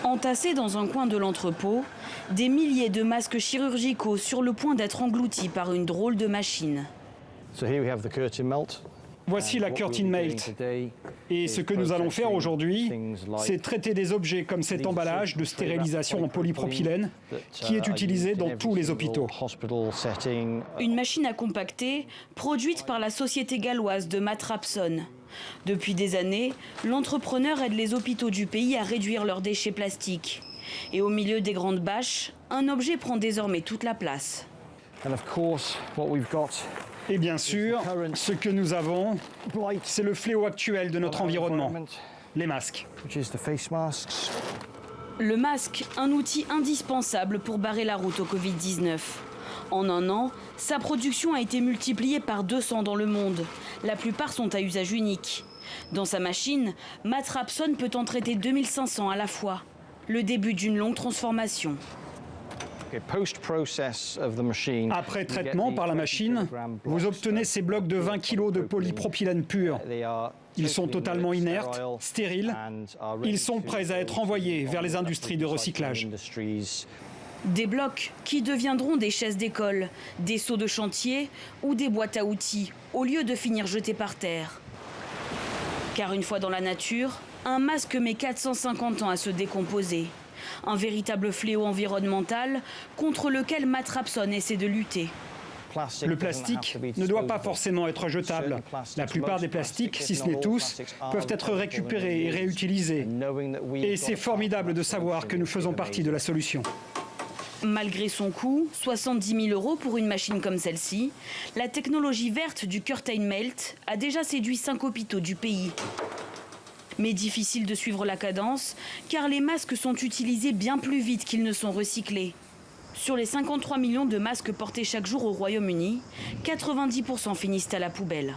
Entassés dans un coin de l'entrepôt, des milliers de masques chirurgicaux sur le point d'être engloutis par une drôle de machine. Voici la Curtain Melt. Et ce que nous allons faire aujourd'hui, c'est traiter des objets comme cet emballage de stérilisation en polypropylène qui est utilisé dans tous les hôpitaux. Une machine à compacter produite par la société galloise de Matt Rapson. Depuis des années, l'entrepreneur aide les hôpitaux du pays à réduire leurs déchets plastiques. Et au milieu des grandes bâches, un objet prend désormais toute la place. Et bien sûr, ce que nous avons, c'est le fléau actuel de notre environnement, les masques. Le masque, un outil indispensable pour barrer la route au Covid-19. En un an, sa production a été multipliée par 200 dans le monde. La plupart sont à usage unique. Dans sa machine, Matt Rapson peut en traiter 2500 à la fois. Le début d'une longue transformation. Après traitement par la machine, vous obtenez ces blocs de 20 kg de polypropylène pur. Ils sont totalement inertes, stériles. Ils sont prêts à être envoyés vers les industries de recyclage. Des blocs qui deviendront des chaises d'école, des seaux de chantier ou des boîtes à outils, au lieu de finir jetés par terre. Car une fois dans la nature, un masque met 450 ans à se décomposer. Un véritable fléau environnemental contre lequel Matt Rapson essaie de lutter. Le plastique ne doit pas forcément être jetable. La plupart des plastiques, si ce n'est tous, peuvent être récupérés et réutilisés. Et c'est formidable de savoir que nous faisons partie de la solution. Malgré son coût, 70 000 € pour une machine comme celle-ci, la technologie verte du Curtain Melt a déjà séduit 5 hôpitaux du pays. Mais difficile de suivre la cadence, car les masques sont utilisés bien plus vite qu'ils ne sont recyclés. Sur les 53 millions de masques portés chaque jour au Royaume-Uni, 90% finissent à la poubelle.